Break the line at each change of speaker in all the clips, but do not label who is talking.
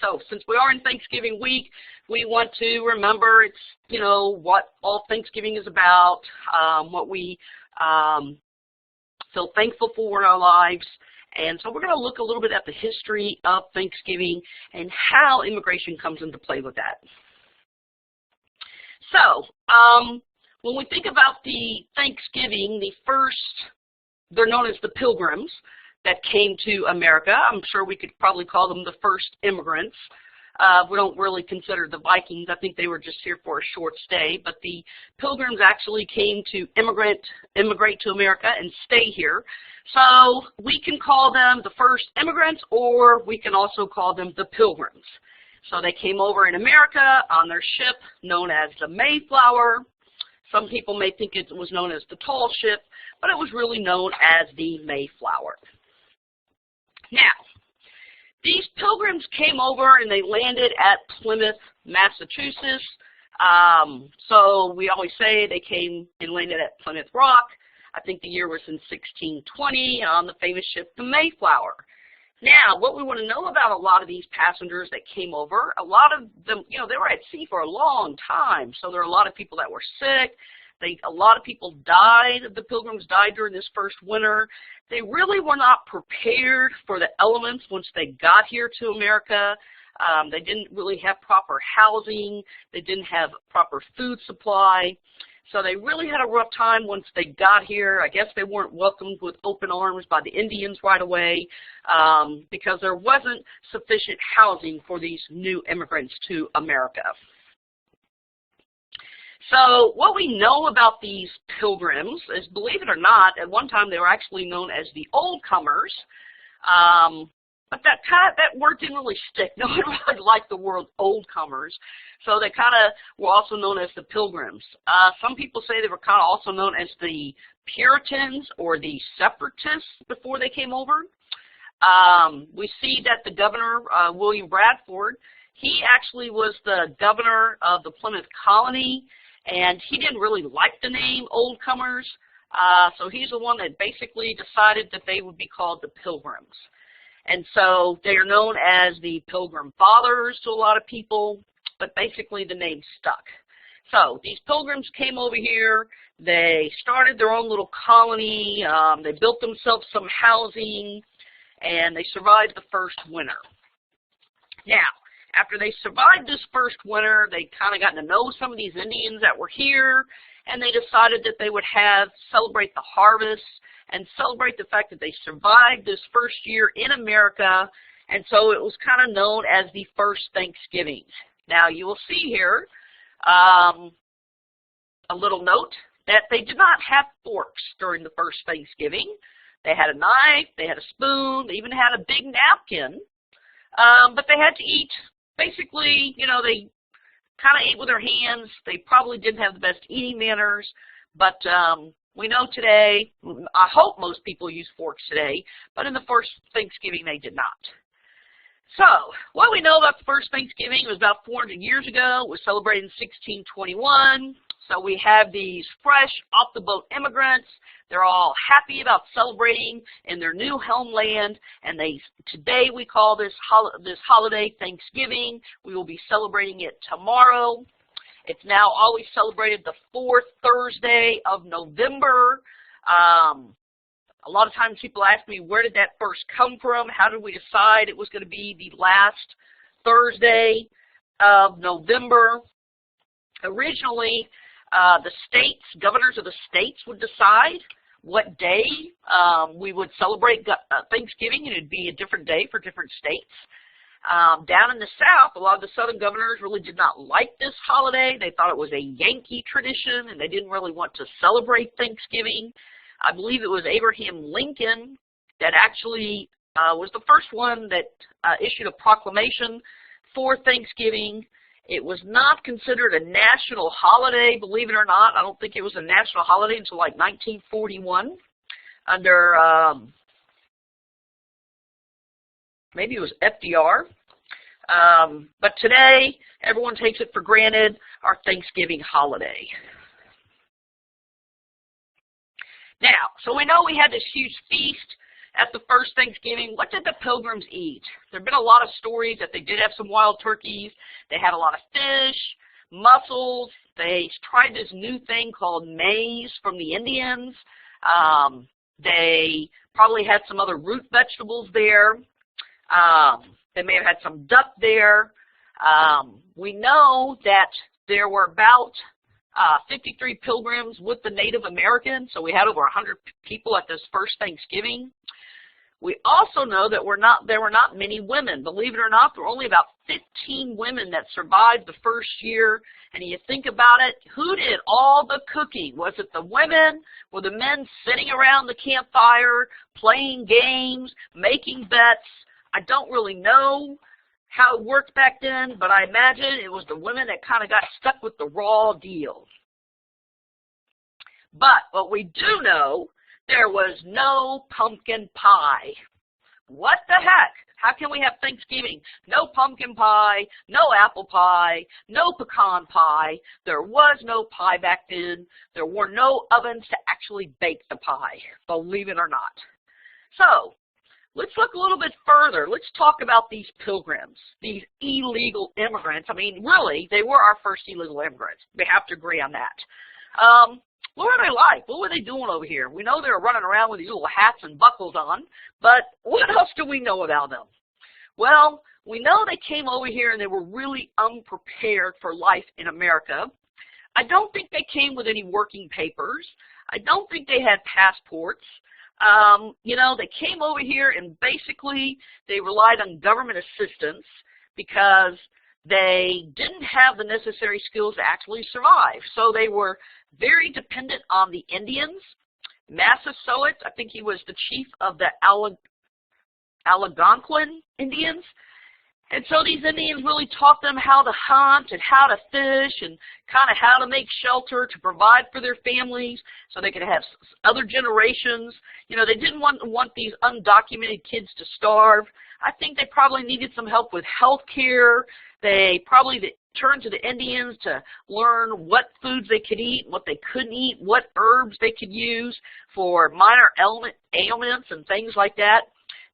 So since we are in Thanksgiving week, we want to remember it's, you know, what all Thanksgiving is about, what we feel thankful for in our lives. And so we're going to look a little bit at the history of Thanksgiving and how immigration comes into play with that. So when we think about the Thanksgiving, they're known as the Pilgrims that came to America. I'm sure we could probably call them the first immigrants. We don't really consider the Vikings. I think they were just here for a short stay. But the Pilgrims actually came to immigrate to America and stay here. So we can call them the first immigrants, or we can also call them the Pilgrims. So they came over in America on their ship known as the Mayflower. Some people may think it was known as the Tall Ship, but it was really known as the Mayflower. Now, these Pilgrims came over and they landed at Plymouth, Massachusetts. So we always say they came and landed at Plymouth Rock. I think the year was in 1620 on the famous ship, the Mayflower. Now, what we want to know about a lot of these passengers that came over, a lot of them, you know, they were at sea for a long time. So there are a lot of people that were sick. A lot of people died. The Pilgrims died during this first winter. They really were not prepared for the elements once they got here to America. They didn't really have proper housing. They didn't have proper food supply. So they really had a rough time once they got here. I guess they weren't welcomed with open arms by the Indians right away because there wasn't sufficient housing for these new immigrants to America. So what we know about these Pilgrims is, believe it or not, at one time they were actually known as the Old Comers. But that word didn't really stick. No one really liked the word Old Comers. So they kind of were also known as the Pilgrims. Some people say they were kind of also known as the Puritans or the Separatists before they came over. We see that the governor, William Bradford, he actually was the governor of the Plymouth colony, and he didn't really like the name Old Comers. So he's the one that basically decided that they would be called the Pilgrims. And so they are known as the Pilgrim Fathers to a lot of people, but basically the name stuck. So these Pilgrims came over here. They started their own little colony. They built themselves some housing, and they survived the first winter. Now, after they survived this first winter, they kind of got to know some of these Indians that were here, and they decided that they would celebrate the harvest and celebrate the fact that they survived this first year in America, and so it was kind of known as the first Thanksgiving. Now, you will see here a little note that they did not have forks during the first Thanksgiving. They had a knife, they had a spoon, they even had a big napkin, but they had to eat. Basically, you know, they kind of ate with their hands. They probably didn't have the best eating manners, but we know today, I hope most people use forks today, but in the first Thanksgiving they did not. So, what we know about the first Thanksgiving was about 400 years ago. It was celebrated in 1621. So we have these fresh, off-the-boat immigrants. They're all happy about celebrating in their new homeland, and today we call this holiday Thanksgiving. We will be celebrating it tomorrow. It's now always celebrated the fourth Thursday of November. A lot of times people ask me, where did that first come from? How did we decide it was going to be the last Thursday of November? Originally, the states, governors of the states would decide what day we would celebrate Thanksgiving, and it would be a different day for different states. Down in the South, a lot of the Southern governors really did not like this holiday. They thought it was a Yankee tradition, and they didn't really want to celebrate Thanksgiving. I believe it was Abraham Lincoln that actually was the first one that issued a proclamation for Thanksgiving. It was not considered a national holiday, believe it or not. I don't think it was a national holiday until like 1941 under, maybe it was FDR. But today, everyone takes it for granted, our Thanksgiving holiday. Now, so we know we had this huge feast at the first Thanksgiving, what did the Pilgrims eat? There have been a lot of stories that they did have some wild turkeys. They had a lot of fish, mussels. They tried this new thing called maize from the Indians. They probably had some other root vegetables there. They may have had some duck there. We know that there were about 53 pilgrims with the Native Americans, so we had over 100 people at this first Thanksgiving. We also know that there were not many women. Believe it or not, there were only about 15 women that survived the first year. And you think about it, who did all the cooking? Was it the women? Were the men sitting around the campfire, playing games, making bets? I don't really know how it worked back then, but I imagine it was the women that kind of got stuck with the raw deal. But what we do know, there was no pumpkin pie. What the heck? How can we have Thanksgiving? No pumpkin pie, no apple pie, no pecan pie. There was no pie back then. There were no ovens to actually bake the pie, believe it or not. So, let's look a little bit further. Let's talk about these pilgrims, these illegal immigrants. I mean, really, they were our first illegal immigrants. We have to agree on that. What were they like? What were they doing over here? We know they were running around with these little hats and buckles on, but what else do we know about them? Well, we know they came over here and they were really unprepared for life in America. I don't think they came with any working papers. I don't think they had passports. You know, they came over here and basically they relied on government assistance because they didn't have the necessary skills to actually survive. So they were very dependent on the Indians. Massasoit, I think he was the chief of the Algonquin Indians. And so these Indians really taught them how to hunt and how to fish and kind of how to make shelter to provide for their families so they could have other generations. You know, they didn't want these undocumented kids to starve. I think they probably needed some help with health care. They probably turned to the Indians to learn what foods they could eat, what they couldn't eat, what herbs they could use for minor ailments and things like that.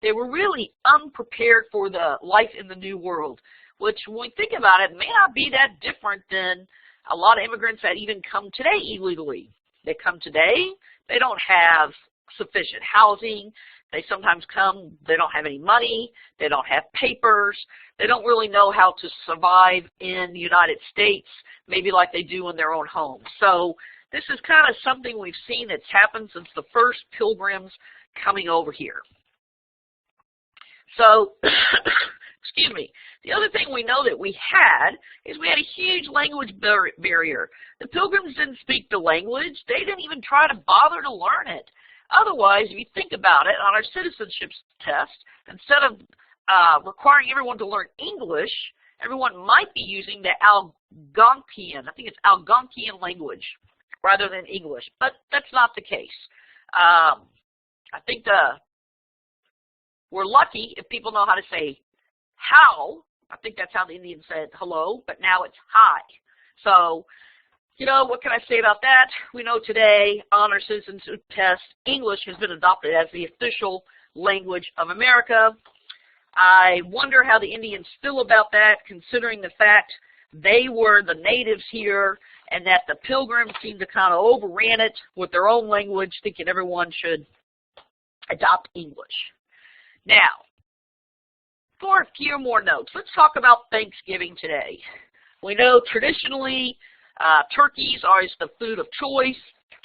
They were really unprepared for the life in the New World, which when we think about it, may not be that different than a lot of immigrants that even come today illegally. They come today, they don't have sufficient housing. They sometimes come, they don't have any money, they don't have papers, they don't really know how to survive in the United States, maybe like they do in their own home. So this is kind of something we've seen that's happened since the first pilgrims coming over here. So, excuse me, the other thing we know that we had is we had a huge language barrier. The pilgrims didn't speak the language. They didn't even try to bother to learn it. Otherwise, if you think about it, on our citizenship test, instead of requiring everyone to learn English, everyone might be using the Algonquian, I think it's Algonquian language, rather than English. But that's not the case. I think we're lucky if people know how to say how. I think that's how the Indians said hello, but now it's hi. So, you know, what can I say about that? We know today on our citizenship test, English has been adopted as the official language of America. I wonder how the Indians feel about that, considering the fact they were the natives here and that the pilgrims seemed to kind of overran it with their own language, thinking everyone should adopt English. Now, for a few more notes, let's talk about Thanksgiving today. We know traditionally turkeys are the food of choice.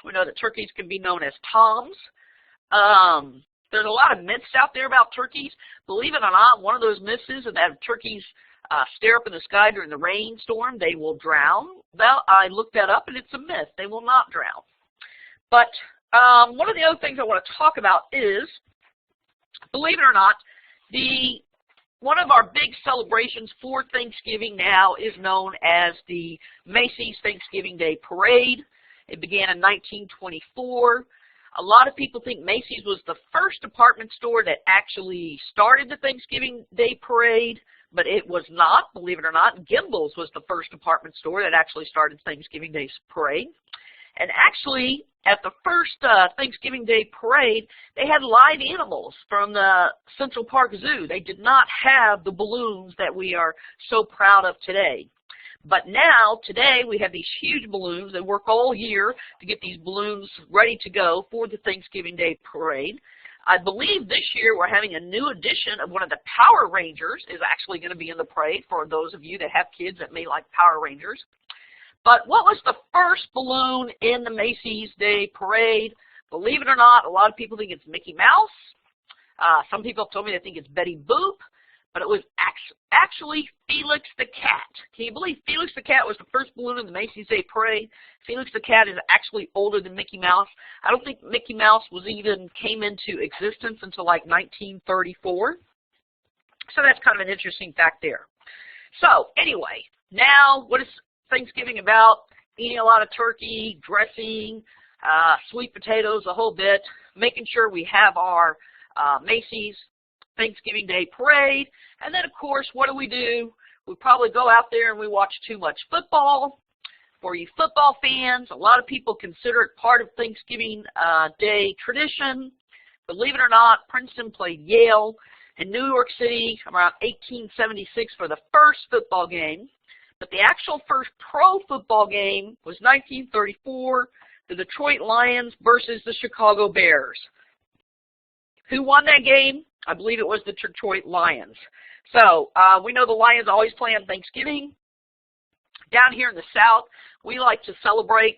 We know that turkeys can be known as toms. There's a lot of myths out there about turkeys. Believe it or not, one of those myths is that if turkeys stare up in the sky during the rainstorm, they will drown. Well, I looked that up, and it's a myth. They will not drown. But one of the other things I want to talk about is, believe it or not, one of our big celebrations for Thanksgiving now is known as the Macy's Thanksgiving Day Parade. It began in 1924. A lot of people think Macy's was the first department store that actually started the Thanksgiving Day Parade, but it was not, believe it or not. Gimbel's was the first department store that actually started Thanksgiving Day Parade. And actually, at the first Thanksgiving Day parade, they had live animals from the Central Park Zoo. They did not have the balloons that we are so proud of today. But now, today, we have these huge balloons. They work all year to get these balloons ready to go for the Thanksgiving Day parade. I believe this year we're having a new edition of one of the Power Rangers is actually going to be in the parade for those of you that have kids that may like Power Rangers. But what was the first balloon in the Macy's Day Parade? Believe it or not, a lot of people think it's Mickey Mouse. Some people have told me they think it's Betty Boop. But it was actually Felix the Cat. Can you believe Felix the Cat was the first balloon in the Macy's Day Parade? Felix the Cat is actually older than Mickey Mouse. I don't think Mickey Mouse came into existence until like 1934. So that's kind of an interesting fact there. So anyway, now what is Thanksgiving about? Eating a lot of turkey, dressing, sweet potatoes, a whole bit, making sure we have our Macy's Thanksgiving Day Parade, and then of course, what do? We probably go out there and we watch too much football. For you football fans, a lot of people consider it part of Thanksgiving Day tradition. Believe it or not, Princeton played Yale in New York City around 1876 for the first football game, but the actual first pro football game was 1934, the Detroit Lions versus the Chicago Bears. Who won that game? I believe it was the Detroit Lions. So we know the Lions always play on Thanksgiving. Down here in the South, we like to celebrate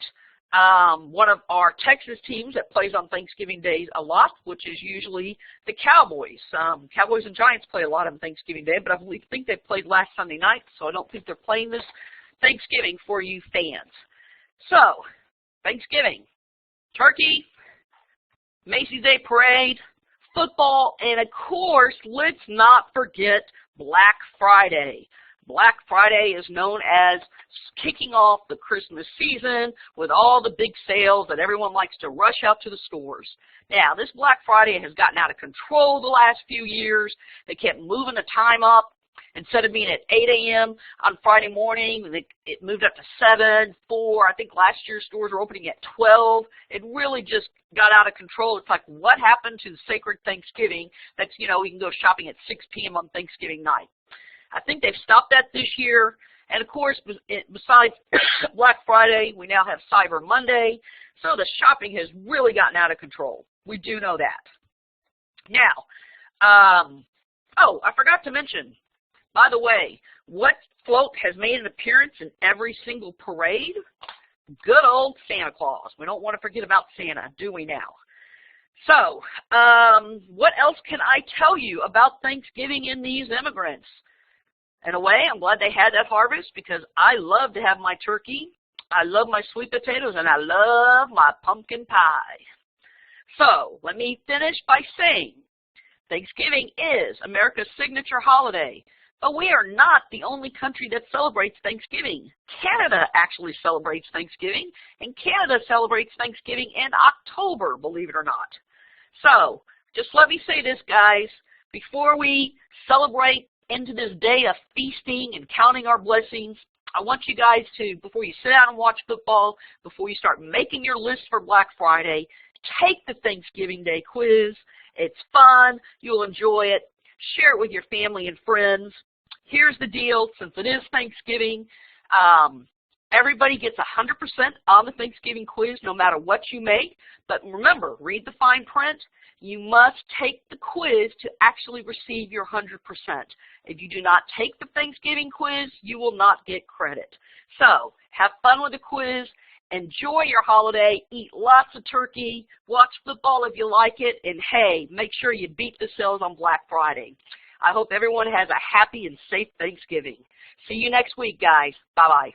one of our Texas teams that plays on Thanksgiving days a lot, which is usually the Cowboys. Cowboys and Giants play a lot on Thanksgiving Day, but I think they played last Sunday night, so I don't think they're playing this Thanksgiving for you fans. So, Thanksgiving, turkey, Macy's Day Parade, football, and of course, let's not forget Black Friday. Black Friday is known as kicking off the Christmas season with all the big sales that everyone likes to rush out to the stores. Now, this Black Friday has gotten out of control the last few years. They kept moving the time up. Instead of being at 8 a.m. on Friday morning, it moved up to 7, 4. I think last year stores were opening at 12. It really just got out of control. It's like, what happened to the sacred Thanksgiving? That's, you know, we can go shopping at 6 p.m. on Thanksgiving night. I think they've stopped that this year. And, of course, besides Black Friday, we now have Cyber Monday. So the shopping has really gotten out of control. We do know that. Now, oh, I forgot to mention, by the way, what float has made an appearance in every single parade? Good old Santa Claus. We don't want to forget about Santa, do we now? So, what else can I tell you about Thanksgiving and these immigrants? In a way, I'm glad they had that harvest because I love to have my turkey, I love my sweet potatoes, and I love my pumpkin pie. So, let me finish by saying Thanksgiving is America's signature holiday. But we are not the only country that celebrates Thanksgiving. Canada actually celebrates Thanksgiving, and Canada celebrates Thanksgiving in October, believe it or not. So, just let me say this, guys. Before we celebrate into this day of feasting and counting our blessings, I want you guys to, before you sit down and watch football, before you start making your list for Black Friday, take the Thanksgiving Day quiz. It's fun. You'll enjoy it. Share it with your family and friends. Here's the deal, since it is Thanksgiving, everybody gets 100% on the Thanksgiving quiz no matter what you make. But remember, read the fine print. You must take the quiz to actually receive your 100%. If you do not take the Thanksgiving quiz, you will not get credit. So, have fun with the quiz. Enjoy your holiday. Eat lots of turkey. Watch football if you like it. And, hey, make sure you beat the sales on Black Friday. I hope everyone has a happy and safe Thanksgiving. See you next week, guys. Bye-bye.